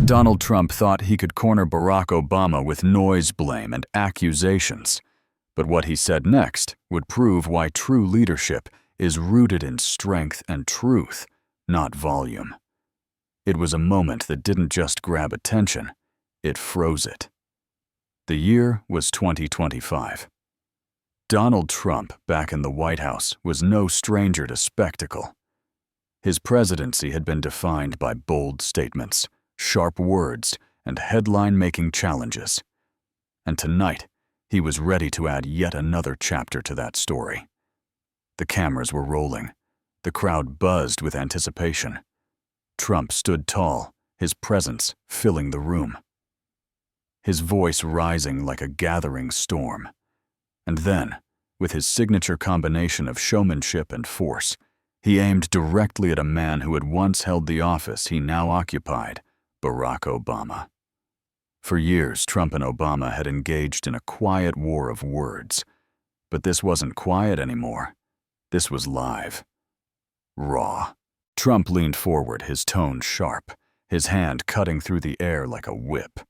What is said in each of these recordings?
Donald Trump thought he could corner Barack Obama with noise blame and accusations. But what he said next would prove why true leadership is rooted in strength and truth, not volume. It was a moment that didn't just grab attention, it froze it. The year was 2025. Donald Trump, back in the White House, was no stranger to spectacle. His presidency had been defined by bold statements, sharp words, and headline-making challenges. And tonight, he was ready to add yet another chapter to that story. The cameras were rolling. The crowd buzzed with anticipation. Trump stood tall, his presence filling the room. His voice rising like a gathering storm. And then, with his signature combination of showmanship and force, he aimed directly at a man who had once held the office he now occupied, Barack Obama. For years, Trump and Obama had engaged in a quiet war of words. But this wasn't quiet anymore. This was live. Raw. Trump leaned forward, his tone sharp, his hand cutting through the air like a whip.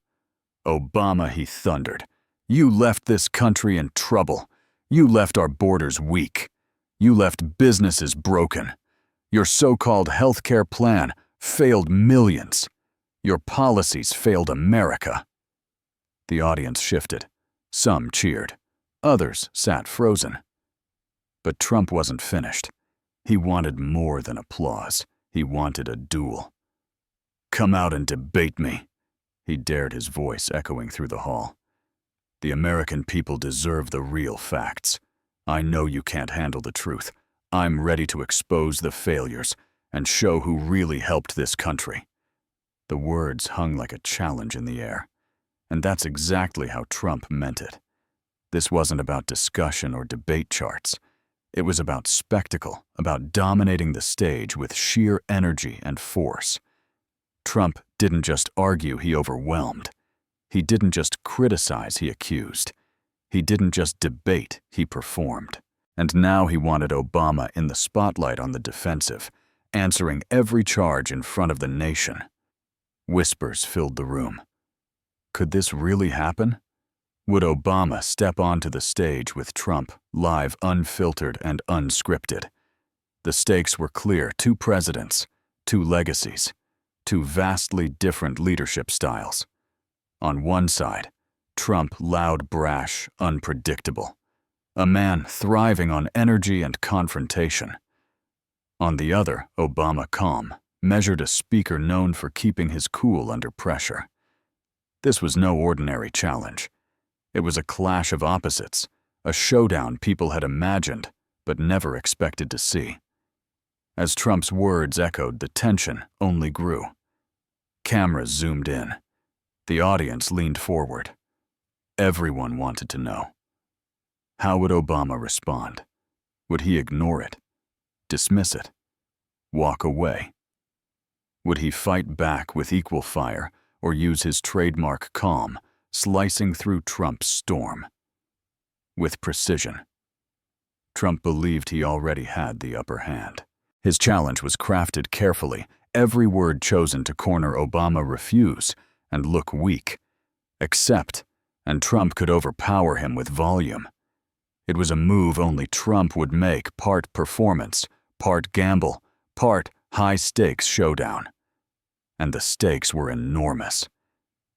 "Obama," he thundered, "you left this country in trouble. You left our borders weak. You left businesses broken. Your so-called healthcare plan failed millions. Your policies failed America." The audience shifted. Some cheered. Others sat frozen. But Trump wasn't finished. He wanted more than applause. He wanted a duel. "Come out and debate me," he dared, his voice echoing through the hall. "The American people deserve the real facts. I know you can't handle the truth. I'm ready to expose the failures and show who really helped this country." The words hung like a challenge in the air. And that's exactly how Trump meant it. This wasn't about discussion or debate charts. It was about spectacle, about dominating the stage with sheer energy and force. Trump didn't just argue, he overwhelmed. He didn't just criticize, he accused. He didn't just debate, he performed. And now he wanted Obama in the spotlight on the defensive, answering every charge in front of the nation. Whispers filled the room. Could this really happen? Would Obama step onto the stage with Trump, live, unfiltered, and unscripted? The stakes were clear: two presidents, two legacies, two vastly different leadership styles. On one side, Trump, loud, brash, unpredictable. A man thriving on energy and confrontation. On the other, Obama, calm, measured, a speaker known for keeping his cool under pressure. This was no ordinary challenge. It was a clash of opposites, a showdown people had imagined but never expected to see. As Trump's words echoed, the tension only grew. Cameras zoomed in. The audience leaned forward. Everyone wanted to know. How would Obama respond? Would he ignore it? Dismiss it? Walk away? Would he fight back with equal fire or use his trademark calm, slicing through Trump's storm? With precision. Trump believed he already had the upper hand. His challenge was crafted carefully, every word chosen to corner Obama: refuse and look weak. Accept, and Trump could overpower him with volume. It was a move only Trump would make, part performance, part gamble, part high-stakes showdown. And the stakes were enormous.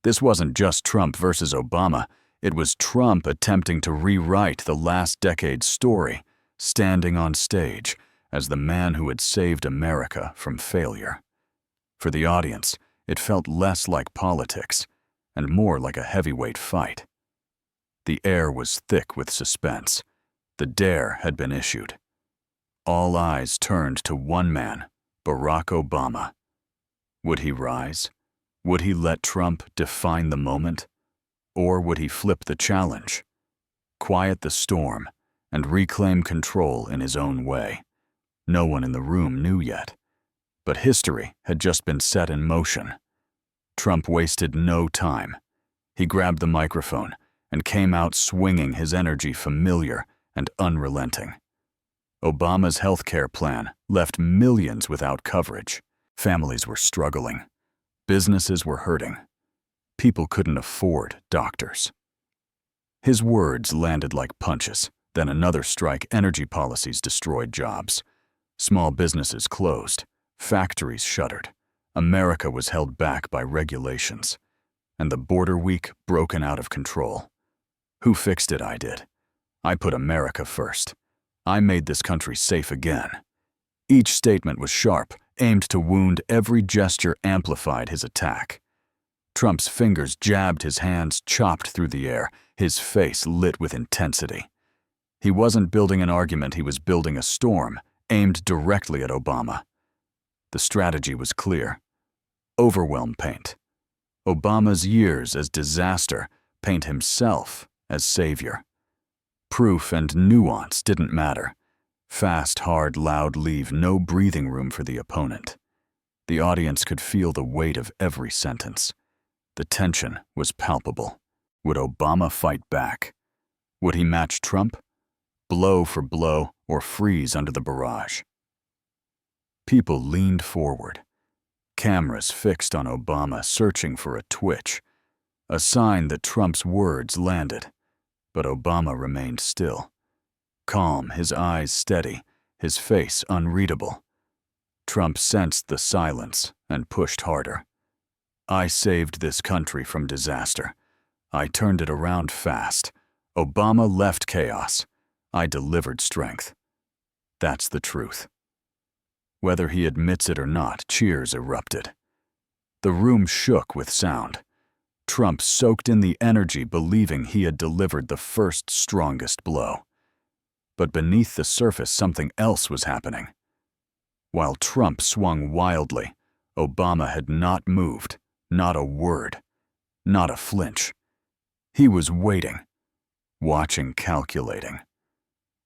This wasn't just Trump versus Obama. It was Trump attempting to rewrite the last decade's story, standing on stage as the man who had saved America from failure. For the audience, it felt less like politics and more like a heavyweight fight. The air was thick with suspense. The dare had been issued. All eyes turned to one man, Barack Obama. Would he rise? Would he let Trump define the moment? Or would he flip the challenge, quiet the storm, and reclaim control in his own way? No one in the room knew yet. But history had just been set in motion. Trump wasted no time. He grabbed the microphone and came out swinging, his energy familiar and unrelenting. Obama's healthcare plan left millions without coverage. Families were struggling. Businesses were hurting. People couldn't afford doctors. His words landed like punches. Then another strike. Energy policies destroyed jobs. Small businesses closed. Factories shuttered. America was held back by regulations. And the border week broken out of control. Who fixed it? I did. I put America first. I made this country safe again. Each statement was sharp, aimed to wound. Every gesture amplified his attack. Trump's fingers jabbed, his hands chopped through the air, his face lit with intensity. He wasn't building an argument, he was building a storm, aimed directly at Obama. The strategy was clear. Overwhelm paint. Obama's years as disaster, paint himself as savior. Proof and nuance didn't matter. Fast, hard, loud, leave no breathing room for the opponent. The audience could feel the weight of every sentence. The tension was palpable. Would Obama fight back? Would he match Trump? Blow for blow, or freeze under the barrage? People leaned forward. Cameras fixed on Obama, searching for a twitch. A sign that Trump's words landed. But Obama remained still. Calm, his eyes steady, his face unreadable. Trump sensed the silence and pushed harder. I saved this country from disaster. I turned it around fast. Obama left chaos. I delivered strength. That's the truth. Whether he admits it or not, cheers erupted. The room shook with sound. Trump soaked in the energy, believing he had delivered the first strongest blow. But beneath the surface, something else was happening. While Trump swung wildly, Obama had not moved, not a word, not a flinch. He was waiting, watching, calculating.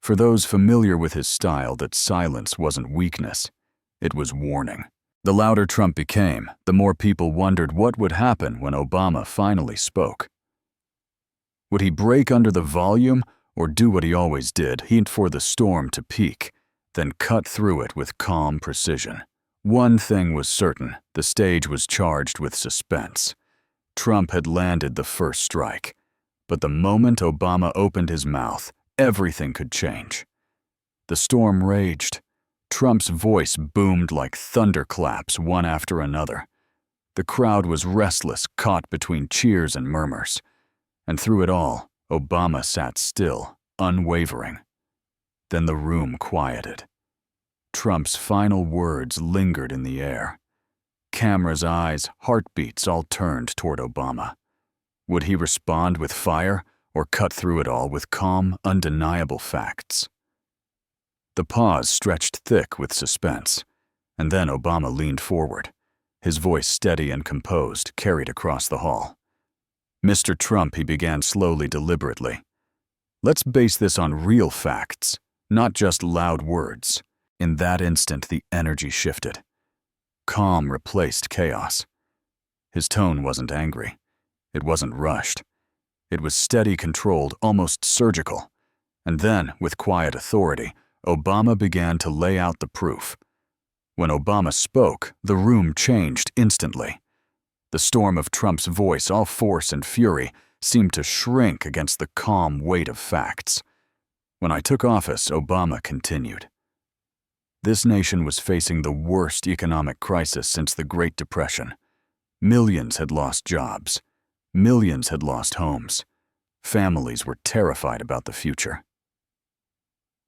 For those familiar with his style, that silence wasn't weakness, it was warning. The louder Trump became, the more people wondered what would happen when Obama finally spoke. Would he break under the volume, or do what he always did, heat for the storm to peak, then cut through it with calm precision? One thing was certain, the stage was charged with suspense. Trump had landed the first strike, but the moment Obama opened his mouth, everything could change. The storm raged. Trump's voice boomed like thunderclaps, one after another. The crowd was restless, caught between cheers and murmurs. And through it all, Obama sat still, unwavering. Then the room quieted. Trump's final words lingered in the air. Cameras, eyes, heartbeats all turned toward Obama. Would he respond with fire, or cut through it all with calm, undeniable facts? The pause stretched thick with suspense, and then Obama leaned forward. His voice, steady and composed, carried across the hall. "Mr. Trump," he began slowly, deliberately, "let's base this on real facts, not just loud words." In that instant, the energy shifted. Calm replaced chaos. His tone wasn't angry. It wasn't rushed. It was steady, controlled, almost surgical. And then, with quiet authority, Obama began to lay out the proof. When Obama spoke, the room changed instantly. The storm of Trump's voice, all force and fury, seemed to shrink against the calm weight of facts. When I took office, Obama continued. This nation was facing the worst economic crisis since the Great Depression. Millions had lost jobs. Millions had lost homes. Families were terrified about the future.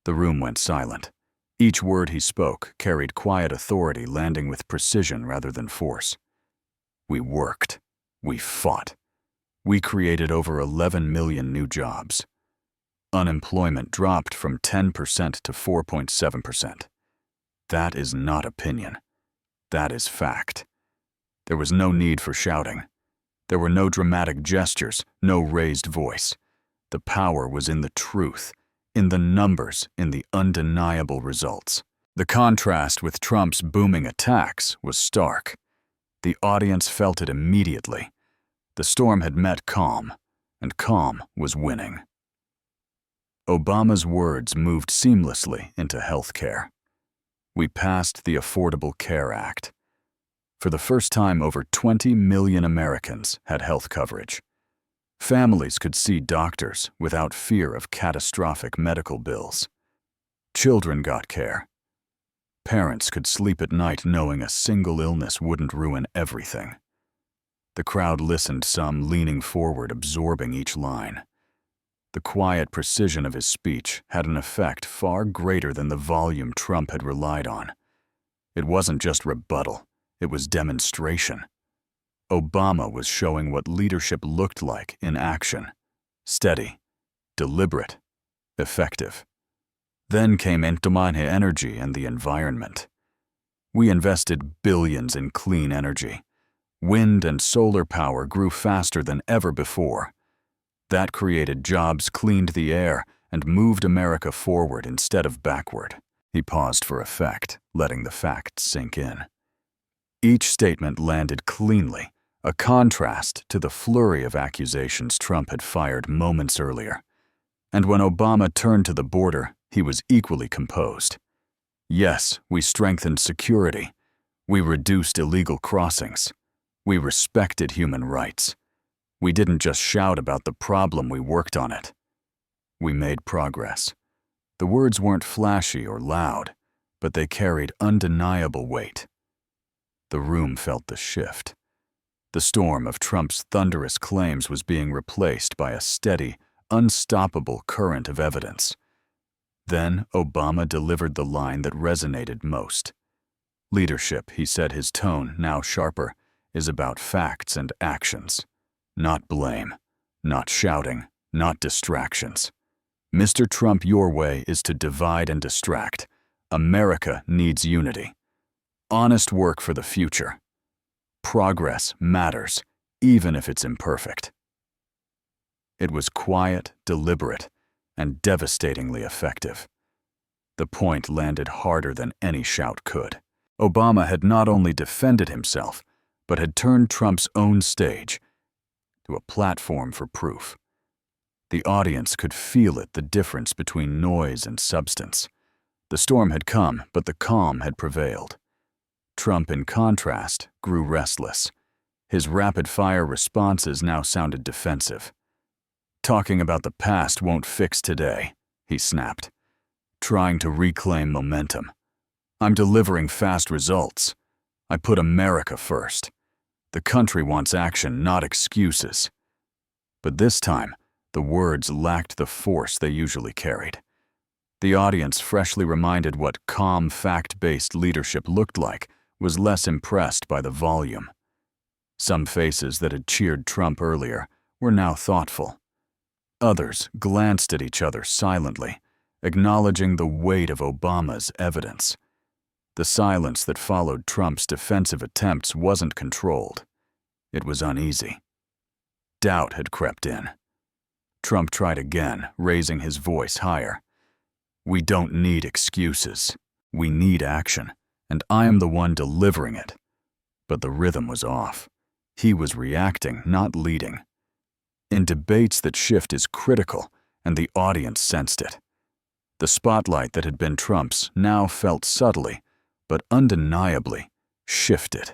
The room went silent. Each word he spoke carried quiet authority, landing with precision rather than force. We worked. We fought. We created over 11 million new jobs. Unemployment dropped from 10% to 4.7%. That is not opinion. That is fact. There was no need for shouting. There were no dramatic gestures, no raised voice. The power was in the truth, in the numbers, in the undeniable results. The contrast with Trump's booming attacks was stark. The audience felt it immediately. The storm had met calm, and calm was winning. Obama's words moved seamlessly into healthcare. We passed the Affordable Care Act. For the first time, over 20 million Americans had health coverage. Families could see doctors without fear of catastrophic medical bills. Children got care. Parents could sleep at night knowing a single illness wouldn't ruin everything. The crowd listened, some leaning forward, absorbing each line. The quiet precision of his speech had an effect far greater than the volume Trump had relied on. It wasn't just rebuttal, it was demonstration. Obama was showing what leadership looked like in action: steady, deliberate, effective. Then came energy and the environment. We invested billions in clean energy. Wind and solar power grew faster than ever before. That created jobs, cleaned the air, and moved America forward instead of backward. He paused for effect, letting the facts sink in. Each statement landed cleanly, a contrast to the flurry of accusations Trump had fired moments earlier. And when Obama turned to the border, he was equally composed. Yes, we strengthened security. We reduced illegal crossings. We respected human rights. We didn't just shout about the problem, we worked on it. We made progress. The words weren't flashy or loud, but they carried undeniable weight. The room felt the shift. The storm of Trump's thunderous claims was being replaced by a steady, unstoppable current of evidence. Then Obama delivered the line that resonated most. Leadership, he said, his tone now sharper, is about facts and actions. Not blame, not shouting, not distractions. Mr. Trump, your way is to divide and distract. America needs unity. Honest work for the future. Progress matters, even if it's imperfect. It was quiet, deliberate, and devastatingly effective. The point landed harder than any shout could. Obama had not only defended himself, but had turned Trump's own stage to a platform for proof. The audience could feel it, the difference between noise and substance. The storm had come, but the calm had prevailed. Trump, in contrast, grew restless. His rapid-fire responses now sounded defensive. Talking about the past won't fix today, he snapped, trying to reclaim momentum. I'm delivering fast results. I put America first. The country wants action, not excuses. But this time, the words lacked the force they usually carried. The audience, freshly reminded what calm, fact-based leadership looked like, was less impressed by the volume. Some faces that had cheered Trump earlier were now thoughtful. Others glanced at each other silently, acknowledging the weight of Obama's evidence. The silence that followed Trump's defensive attempts wasn't controlled. It was uneasy. Doubt had crept in. Trump tried again, raising his voice higher. We don't need excuses. We need action, and I am the one delivering it. But the rhythm was off. He was reacting, not leading. In debates, that shift is critical, and the audience sensed it. The spotlight that had been Trump's now felt subtly, but undeniably, shifted.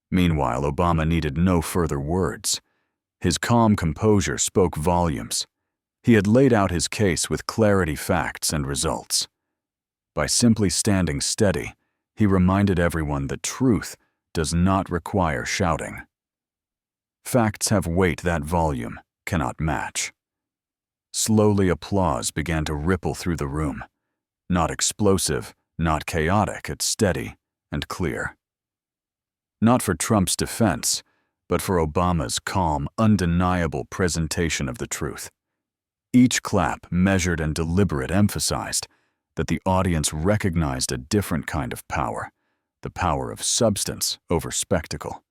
Meanwhile, Obama needed no further words. His calm composure spoke volumes. He had laid out his case with clarity, facts, and results. By simply standing steady, he reminded everyone that truth does not require shouting. Facts have weight that volume cannot match. Slowly, applause began to ripple through the room. Not explosive, not chaotic, it's steady and clear. Not for Trump's defense, but for Obama's calm, undeniable presentation of the truth. Each clap, measured and deliberate, emphasized that the audience recognized a different kind of power, the power of substance over spectacle.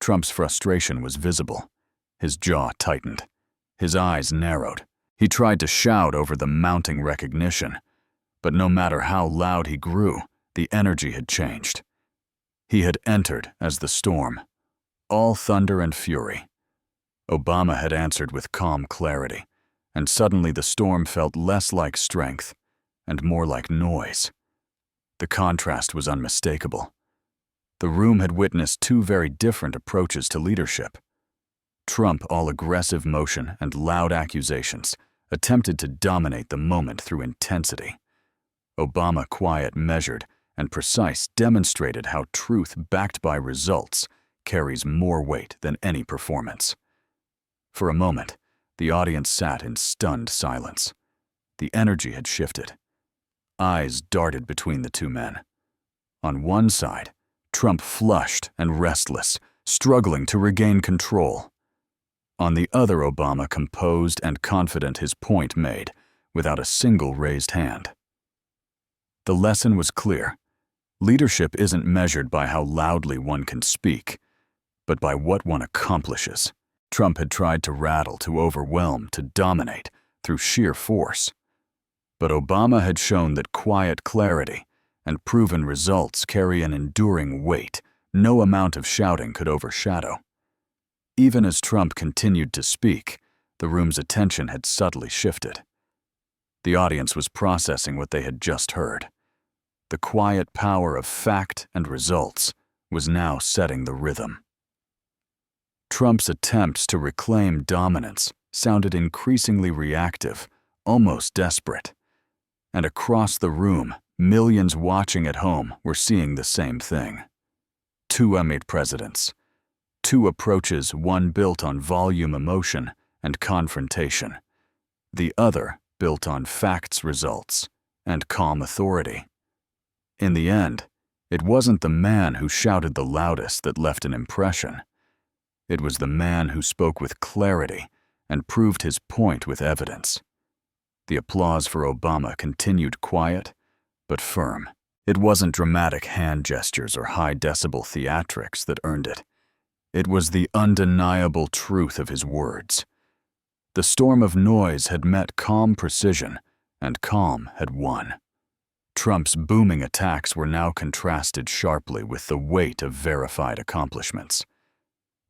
Trump's frustration was visible. His jaw tightened. His eyes narrowed. He tried to shout over the mounting recognition, but no matter how loud he grew, the energy had changed. He had entered as the storm, all thunder and fury. Obama had answered with calm clarity, and suddenly the storm felt less like strength and more like noise. The contrast was unmistakable. The room had witnessed two very different approaches to leadership. Trump, all aggressive motion and loud accusations, attempted to dominate the moment through intensity. Obama, quiet, measured, and precise, demonstrated how truth backed by results carries more weight than any performance. For a moment, the audience sat in stunned silence. The energy had shifted. Eyes darted between the two men. On one side, Trump flushed and restless, struggling to regain control. On the other, Obama composed and confident, his point made, without a single raised hand. The lesson was clear. Leadership isn't measured by how loudly one can speak, but by what one accomplishes. Trump had tried to rattle, to overwhelm, to dominate through sheer force. But Obama had shown that quiet clarity and proven results carry an enduring weight no amount of shouting could overshadow. Even as Trump continued to speak, the room's attention had subtly shifted. The audience was processing what they had just heard. The quiet power of fact and results was now setting the rhythm. Trump's attempts to reclaim dominance sounded increasingly reactive, almost desperate. And across the room, millions watching at home were seeing the same thing. Two amid presidents. Two approaches, one built on volume, emotion, and confrontation. The other built on facts, results, and calm authority. In the end, it wasn't the man who shouted the loudest that left an impression. It was the man who spoke with clarity and proved his point with evidence. The applause for Obama continued quiet, but firm. It wasn't dramatic hand gestures or high-decibel theatrics that earned it. It was the undeniable truth of his words. The storm of noise had met calm precision, and calm had won. Trump's booming attacks were now contrasted sharply with the weight of verified accomplishments.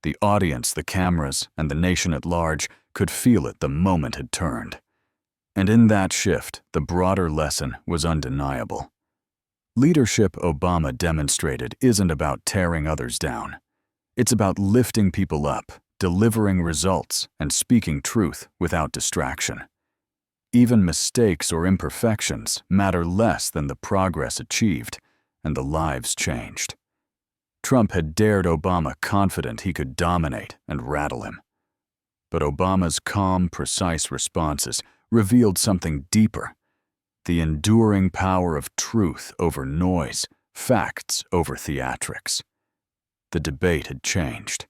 The audience, the cameras, and the nation at large could feel it. The moment had turned. And in that shift, the broader lesson was undeniable. Leadership, Obama demonstrated, isn't about tearing others down. It's about lifting people up, delivering results, and speaking truth without distraction. Even mistakes or imperfections matter less than the progress achieved and the lives changed. Trump had dared Obama, confident he could dominate and rattle him. But Obama's calm, precise responses revealed something deeper: the enduring power of truth over noise, facts over theatrics. The debate had changed.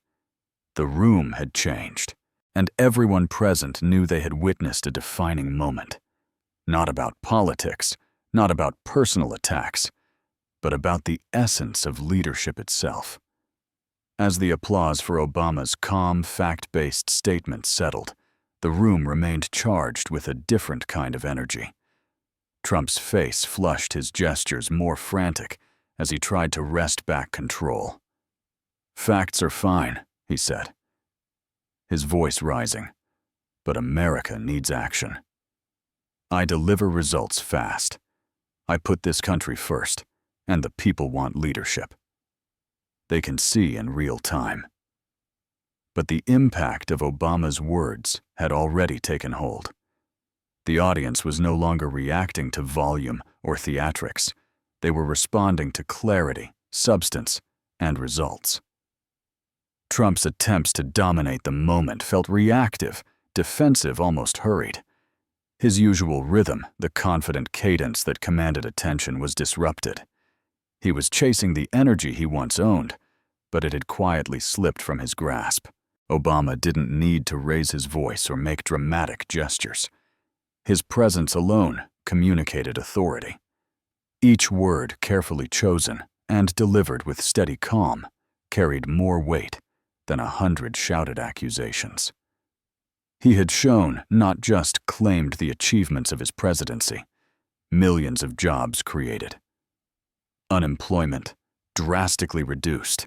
The room had changed, and everyone present knew they had witnessed a defining moment. Not about politics, not about personal attacks, but about the essence of leadership itself. As the applause for Obama's calm, fact-based statement settled, the room remained charged with a different kind of energy. Trump's face flushed, his gestures more frantic as he tried to wrest back control. "Facts are fine," he said, his voice rising, "but America needs action. I deliver results fast. I put this country first, and the people want leadership. They can see in real time." But the impact of Obama's words had already taken hold. The audience was no longer reacting to volume or theatrics. They were responding to clarity, substance, and results. Trump's attempts to dominate the moment felt reactive, defensive, almost hurried. His usual rhythm, the confident cadence that commanded attention, was disrupted. He was chasing the energy he once owned, but it had quietly slipped from his grasp. Obama didn't need to raise his voice or make dramatic gestures. His presence alone communicated authority. Each word, carefully chosen and delivered with steady calm, carried more weight than 100 shouted accusations. He had shown, not just claimed, the achievements of his presidency. Millions of jobs created. Unemployment drastically reduced.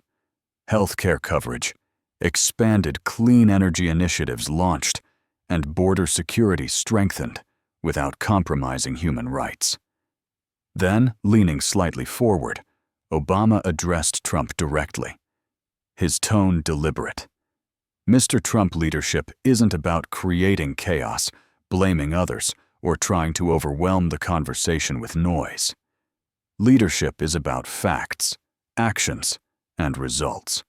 Healthcare coverage expanded, clean energy initiatives launched, and border security strengthened without compromising human rights. Then, leaning slightly forward, Obama addressed Trump directly, his tone deliberate. Mr. Trump leadership isn't about creating chaos, blaming others, or trying to overwhelm the conversation with noise. Leadership is about facts, actions, and results.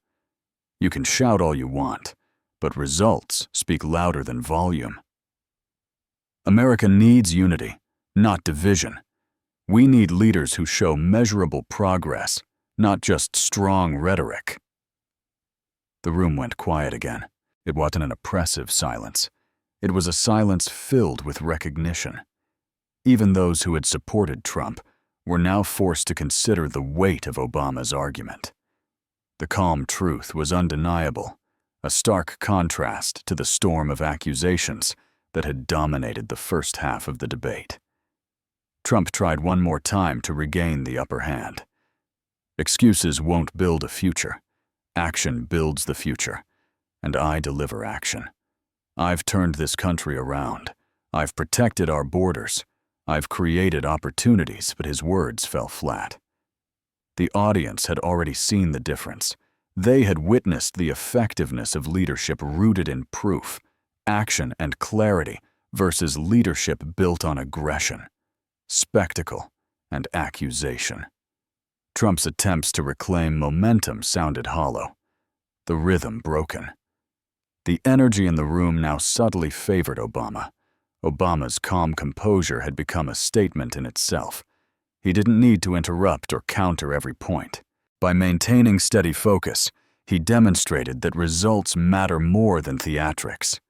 You can shout all you want, but results speak louder than volume. America needs unity, not division. We need leaders who show measurable progress, not just strong rhetoric. The room went quiet again. It wasn't an oppressive silence. It was a silence filled with recognition. Even those who had supported Trump were now forced to consider the weight of Obama's argument. The calm truth was undeniable, a stark contrast to the storm of accusations that had dominated the first half of the debate. Trump tried one more time to regain the upper hand. Excuses won't build a future. Action builds the future, and I deliver action. I've turned this country around. I've protected our borders. I've created opportunities, but his words fell flat. The audience had already seen the difference. They had witnessed the effectiveness of leadership rooted in proof, action, and clarity versus leadership built on aggression, spectacle, and accusation. Trump's attempts to reclaim momentum sounded hollow, the rhythm broken. The energy in the room now subtly favored Obama. Obama's calm composure had become a statement in itself. He didn't need to interrupt or counter every point. By maintaining steady focus, he demonstrated that results matter more than theatrics.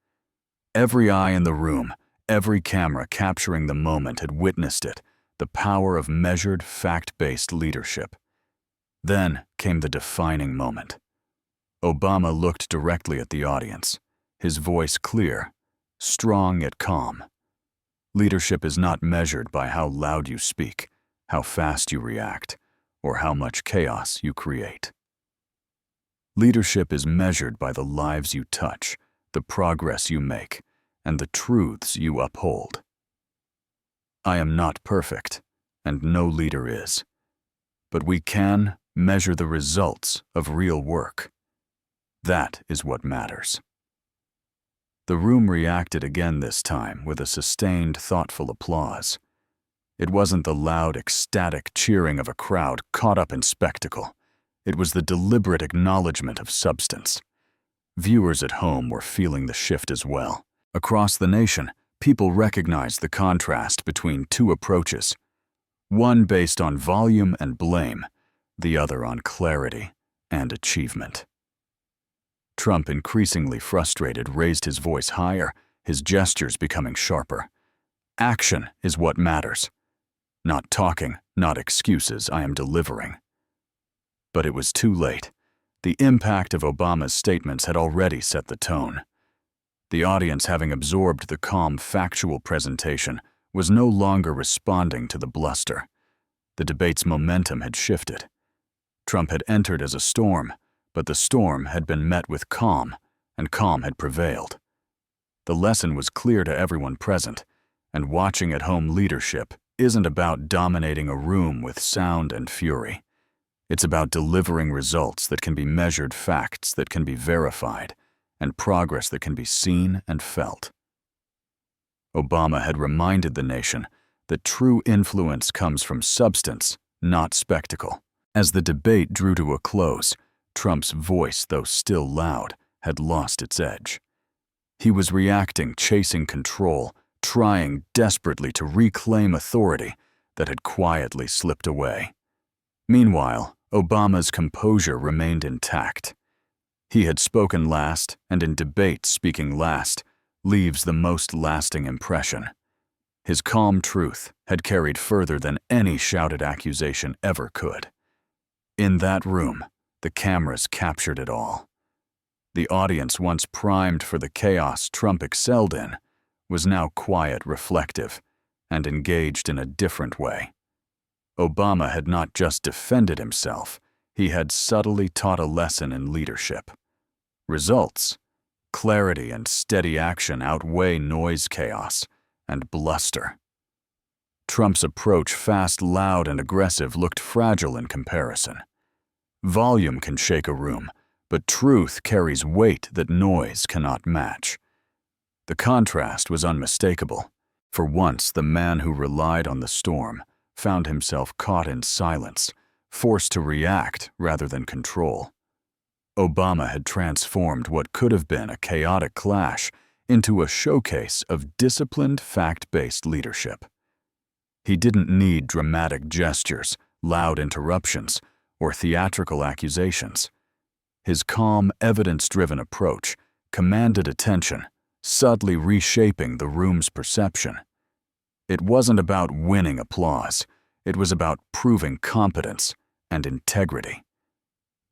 Every eye in the room, every camera capturing the moment had witnessed it, the power of measured, fact-based leadership. Then came the defining moment. Obama looked directly at the audience, his voice clear, strong yet calm. Leadership is not measured by how loud you speak, how fast you react, or how much chaos you create. Leadership is measured by the lives you touch, the progress you make, and the truths you uphold. I am not perfect, and no leader is. But we can measure the results of real work. That is what matters. The room reacted again this time with a sustained, thoughtful applause. It wasn't the loud, ecstatic cheering of a crowd caught up in spectacle. It was the deliberate acknowledgement of substance. Viewers at home were feeling the shift as well. Across the nation, people recognized the contrast between two approaches, one based on volume and blame, the other on clarity and achievement. Trump, increasingly frustrated, raised his voice higher, his gestures becoming sharper. Action is what matters. Not talking, not excuses, I am delivering. But it was too late. The impact of Obama's statements had already set the tone. The audience, having absorbed the calm, factual presentation, was no longer responding to the bluster. The debate's momentum had shifted. Trump had entered as a storm, but the storm had been met with calm, and calm had prevailed. The lesson was clear to everyone present, and watching at home leadership isn't about dominating a room with sound and fury. It's about delivering results that can be measured, facts that can be verified, and progress that can be seen and felt. Obama had reminded the nation that true influence comes from substance, not spectacle. As the debate drew to a close, Trump's voice, though still loud, had lost its edge. He was reacting, chasing control, trying desperately to reclaim authority that had quietly slipped away. Meanwhile, Obama's composure remained intact. He had spoken last, and in debate, speaking last leaves the most lasting impression. His calm truth had carried further than any shouted accusation ever could. In that room, the cameras captured it all. The audience, once primed for the chaos Trump excelled in, was now quiet, reflective, and engaged in a different way. Obama had not just defended himself, he had subtly taught a lesson in leadership. Results, clarity and steady action outweigh noise, chaos, and bluster. Trump's approach, fast, loud, and aggressive, looked fragile in comparison. Volume can shake a room, but truth carries weight that noise cannot match. The contrast was unmistakable. For once, the man who relied on the storm found himself caught in silence, forced to react rather than control. Obama had transformed what could have been a chaotic clash into a showcase of disciplined, fact-based leadership. He didn't need dramatic gestures, loud interruptions, or theatrical accusations. His calm, evidence-driven approach commanded attention, subtly reshaping the room's perception. It wasn't about winning applause. It was about proving competence and integrity.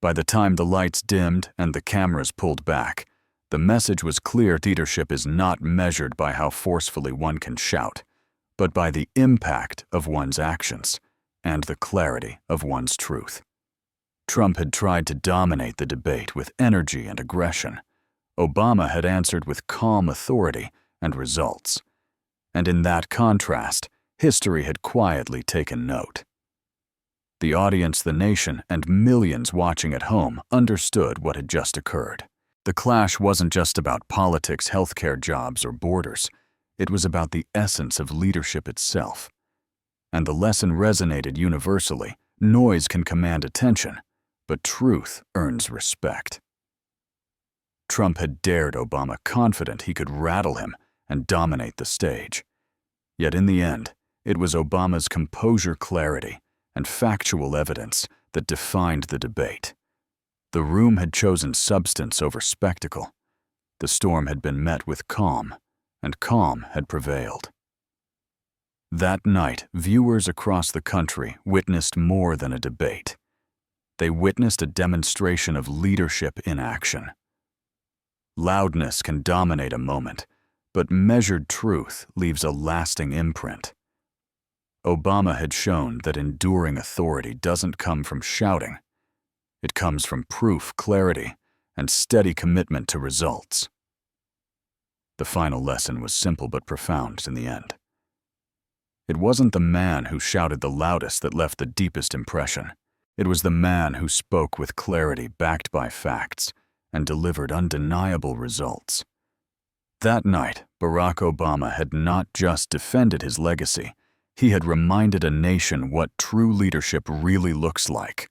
By the time the lights dimmed and the cameras pulled back, the message was clear: leadership is not measured by how forcefully one can shout, but by the impact of one's actions and the clarity of one's truth. Trump had tried to dominate the debate with energy and aggression. Obama had answered with calm authority and results. And in that contrast, history had quietly taken note. The audience, the nation, and millions watching at home understood what had just occurred. The clash wasn't just about politics, healthcare, jobs, or borders. It was about the essence of leadership itself. And the lesson resonated universally: noise can command attention, but truth earns respect. Trump had dared Obama, confident he could rattle him and dominate the stage. Yet in the end, it was Obama's composure, clarity, and factual evidence that defined the debate. The room had chosen substance over spectacle. The storm had been met with calm, and calm had prevailed. That night, viewers across the country witnessed more than a debate. They witnessed a demonstration of leadership in action. Loudness can dominate a moment, but measured truth leaves a lasting imprint. Obama had shown that enduring authority doesn't come from shouting. It comes from proof, clarity, and steady commitment to results. The final lesson was simple but profound in the end. It wasn't the man who shouted the loudest that left the deepest impression. It was the man who spoke with clarity, backed by facts, and delivered undeniable results. That night, Barack Obama had not just defended his legacy, he had reminded a nation what true leadership really looks like: